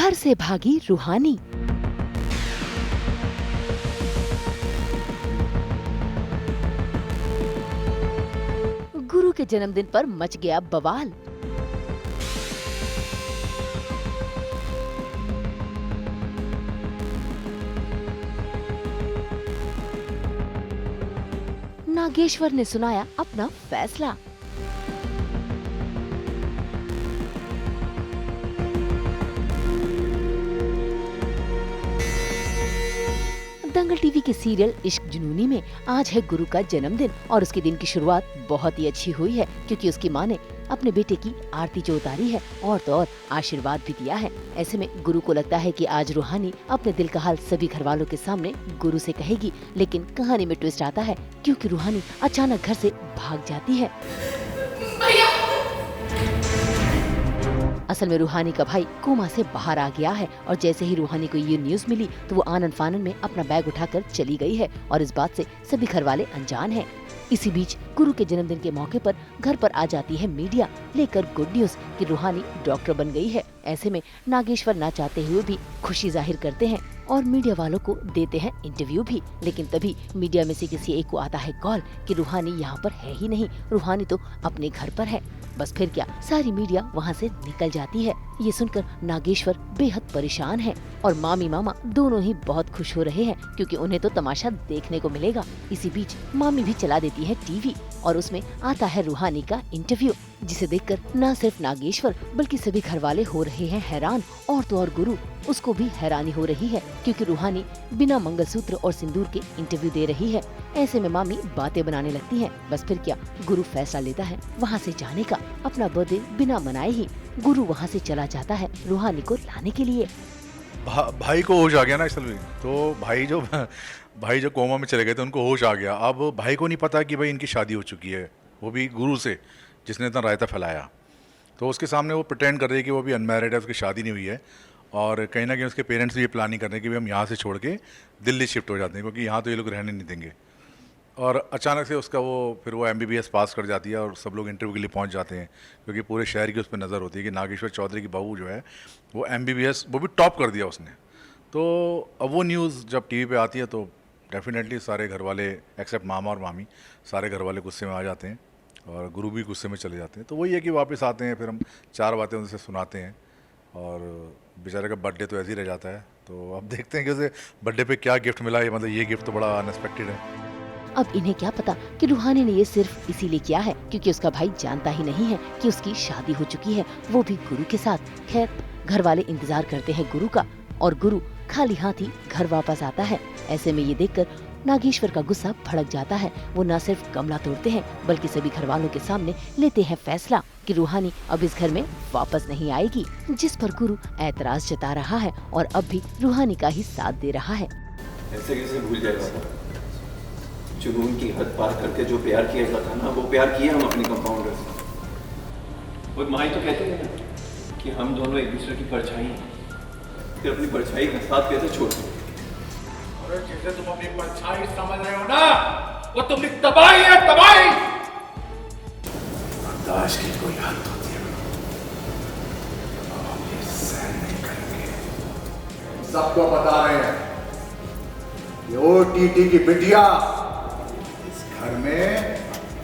घर से भागी रूहानी। गुरु के जन्मदिन पर मच गया बवाल। नागेश्वर ने सुनाया अपना फैसला। दंगल टीवी के सीरियल इश्क जुनूनी में आज है गुरु का जन्मदिन और उसके दिन की शुरुआत बहुत ही अच्छी हुई है, क्योंकि उसकी मां ने अपने बेटे की आरती जो उतारी है और तो और आशीर्वाद भी दिया है। ऐसे में गुरु को लगता है कि आज रूहानी अपने दिल का हाल सभी घर वालों के सामने गुरु से कहेगी, लेकिन कहानी में ट्विस्ट आता है क्योंकि रूहानी अचानक घर से भाग जाती है। असल में रूहानी का भाई कोमा से बाहर आ गया है और जैसे ही रूहानी को ये न्यूज मिली तो वो आनन फानन में अपना बैग उठाकर चली गई है और इस बात से सभी घर वाले अनजान हैं। इसी बीच गुरु के जन्मदिन के मौके पर घर पर आ जाती है मीडिया लेकर गुड न्यूज कि रूहानी डॉक्टर बन गई है। ऐसे में नागेश्वर ना चाहते हुए भी खुशी जाहिर करते हैं और मीडिया वालों को देते हैं इंटरव्यू भी, लेकिन तभी मीडिया में से किसी एक को आता है कॉल कि रूहानी यहाँ पर है ही नहीं, रूहानी तो अपने घर पर है। बस फिर क्या, सारी मीडिया वहाँ से निकल जाती है। ये सुनकर नागेश्वर बेहद परेशान है और मामी मामा दोनों ही बहुत खुश हो रहे हैं क्योंकि उन्हें तो तमाशा देखने को मिलेगा। इसी बीच मामी भी चला देती है टीवी और उसमें आता है रूहानी का इंटरव्यू, जिसे देखकर न सिर्फ नागेश्वर बल्कि सभी घर वाले हो रहे हैं हैरान और तो और गुरु उसको भी हैरानी हो रही है क्योंकि रूहानी बिना मंगलसूत्र और सिंदूर के इंटरव्यू दे रही है। ऐसे में मामी बातें बनाने लगती हैं। बस फिर क्या, गुरु फैसला लेता है वहाँ से जाने का। अपना बर्थडे बिना मनाए ही गुरु वहाँ से चला जाता है रूहानी को लाने के लिए। भाई को होश आ गया ना असल में, तो भाई जो कोमा में चले गए थे उनको होश आ गया। अब भाई को नहीं पता कि भाई इनकी शादी हो चुकी है, वो भी गुरु से जिसने इतना रायता फैलाया। तो उसके सामने वो प्रिटेंड कर रही है कि वो भी अनमैरिड है, उसकी शादी नहीं हुई है और कहीं ना कहीं उसके पेरेंट्स भी ये प्लानिंग कर रहे हैं कि भाई हम यहाँ से छोड़ के दिल्ली शिफ्ट हो जाते हैं क्योंकि यहाँ तो ये लोग रहने नहीं देंगे। और अचानक से उसका फिर वो MBBS पास कर जाती है और सब लोग इंटरव्यू के लिए पहुंच जाते हैं क्योंकि पूरे शहर की उस पर नज़र होती है कि नागेश्वर चौधरी की बहू जो है वो MBBS वो भी टॉप कर दिया उसने। तो अब वो न्यूज़ जब टीवी पे आती है तो डेफिनेटली सारे घर वाले एक्सेप्ट मामा और मामी सारे घर वाले गुस्से में आ जाते हैं और गुरु भी गुस्से में चले जाते हैं। तो वही है कि वापस आते हैं, फिर हम 4 बातें उनसे सुनाते हैं और बेचारे का बर्थडे तो ऐसे ही रह जाता है। तो अब देखते हैं कि उसे बर्थडे पे क्या गिफ्ट मिला है। मतलब ये गिफ्ट तो बड़ा अनएक्सपेक्टेड है। अब इन्हें क्या पता कि रूहानी ने ये सिर्फ इसीलिए किया है क्योंकि उसका भाई जानता ही नहीं है कि उसकी शादी हो चुकी है, वो भी गुरु के साथ। खैर, घर वाले इंतजार करते हैं गुरु का और गुरु खाली हाथ ही घर वापस आता है। ऐसे में ये देखकर नागेश्वर का गुस्सा भड़क जाता है। वो न सिर्फ गमला तोड़ते हैं बल्कि सभी घर वालों के सामने लेते हैं फैसला कि रूहानी अब इस घर में वापस नहीं आएगी, जिस पर गुरु ऐतराज जता रहा है और अब भी रूहानी का ही साथ दे रहा है। ऐसे कैसे भूल जाएगा? जुनून की हद पार करके जो प्यार किया जाता ना, वो प्यार किया हम अपनी कंपाउंडर से। और माई तो कहते हैं ना कि हम दोनों एक दूसरे की परछाई हैं, फिर अपनी परछाई का साथ कैसे छोड़ सकते? अरे जिसे तुम अपनी परछाई समझ रहे हो ना, वो तुमने तबाही है, तबाही। बर्दाश्त की कोई हद होती है, हम ये सहन नहीं करेंगे। सबको बता रहे हैं ये OTT की बिटिया घर में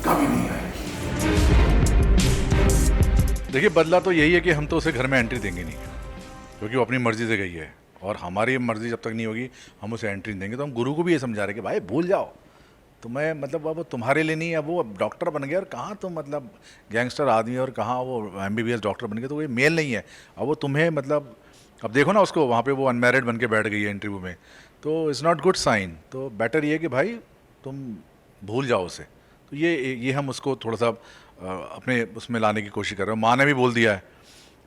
कभी नहीं आएगी। देखिए, बदला तो यही है कि हम तो उसे घर में एंट्री देंगे नहीं क्योंकि वो अपनी मर्जी से गई है और हमारी मर्जी जब तक नहीं होगी हम उसे एंट्री नहीं देंगे। तो हम गुरु को भी ये समझा रहे कि भाई भूल जाओ, तुम्हें मतलब अब तुम्हारे लिए नहीं है, वो डॉक्टर बन गया और कहाँ तुम मतलब गैंगस्टर आदमी और कहाँ वो MBBS डॉक्टर बन गया, तो वो मेल नहीं है। अब वो तुम्हें मतलब अब देखो ना उसको वहाँ पे वो अनमैरिड बन के बैठ गई है इंटरव्यू में, तो इट्स नॉट गुड साइन। तो बेटर ये कि भाई तुम भूल जाओ उसे। तो ये हम उसको थोड़ा सा अपने उसमें लाने की कोशिश कर रहे हैं। माँ ने भी बोल दिया है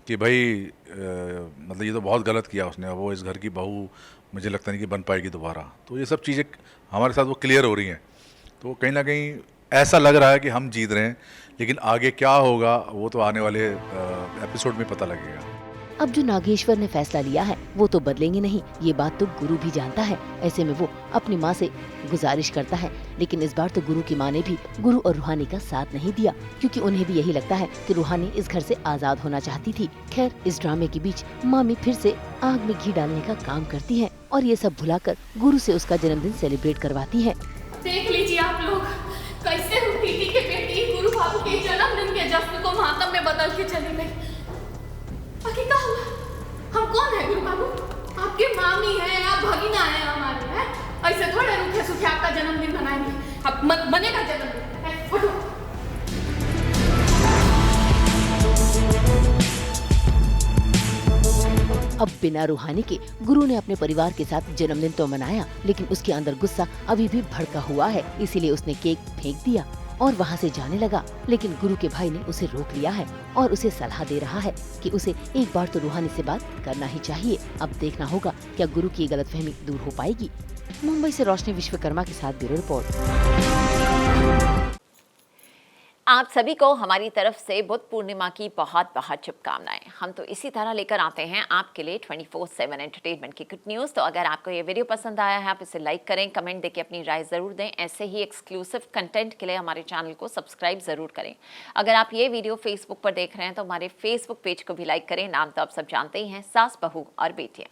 कि भाई मतलब ये तो बहुत गलत किया उसने, वो इस घर की बहू मुझे लगता नहीं कि बन पाएगी दोबारा। तो ये सब चीज़ें हमारे साथ वो क्लियर हो रही हैं। तो कहीं ना कहीं ऐसा लग रहा है कि हम जीत रहे हैं, लेकिन आगे क्या होगा वो तो आने वाले एपिसोड में पता लगेगा। अब जो नागेश्वर ने फैसला लिया है वो तो बदलेंगे नहीं, ये बात तो गुरु भी जानता है। ऐसे में वो अपनी माँ से गुजारिश करता है, लेकिन इस बार तो गुरु की माँ ने भी गुरु और रूहानी का साथ नहीं दिया, क्योंकि उन्हें भी यही लगता है कि रूहानी इस घर से आजाद होना चाहती थी। खैर, इस ड्रामे के बीच मामी फिर से आग में घी डालने का काम करती है और ये सब भुलाकर गुरु से उसका जन्मदिन सेलिब्रेट करवाती है। देख लीजिए आप लोग, कैसे टीटी के बेटी गुरु बाबू के जन्मदिन के जश्न को मातम में बदल के चली गई। बाकी क्या हुआ? हम कौन है गुरु बाबू? आपके मामी है या भगीना है हमारे, हैं? ऐसे थोड़े रूखे सूखे आपका जन्मदिन मनाएंगे। अब बनेगा जन्मदिन, हैं? उठो। अब बिना रूहानी के गुरु ने अपने परिवार के साथ जन्मदिन तो मनाया, लेकिन उसके अंदर गुस्सा अभी भी भड़का हुआ है, इसीलिए उसने केक फेंक दिया और वहाँ से जाने लगा। लेकिन गुरु के भाई ने उसे रोक लिया है और उसे सलाह दे रहा है कि उसे एक बार तो रूहानी से बात करना ही चाहिए। अब देखना होगा क्या गुरु की गलतफहमी दूर हो पाएगी। मुंबई से रोशनी विश्वकर्मा के साथ ब्यूरो रिपोर्ट। आप सभी को हमारी तरफ से बुद्ध पूर्णिमा की बहुत बहुत शुभकामनाएं। हम तो इसी तरह लेकर आते हैं आपके लिए 24/7 एंटरटेनमेंट की गुड न्यूज़। तो अगर आपको ये वीडियो पसंद आया है, आप इसे लाइक करें, कमेंट देके अपनी राय ज़रूर दें। ऐसे ही एक्सक्लूसिव कंटेंट के लिए हमारे चैनल को सब्सक्राइब ज़रूर करें। अगर आप ये वीडियो फेसबुक पर देख रहे हैं तो हमारे फेसबुक पेज को भी लाइक करें। नाम तो आप सब जानते ही हैं, सास, बहू और बेटियाँ।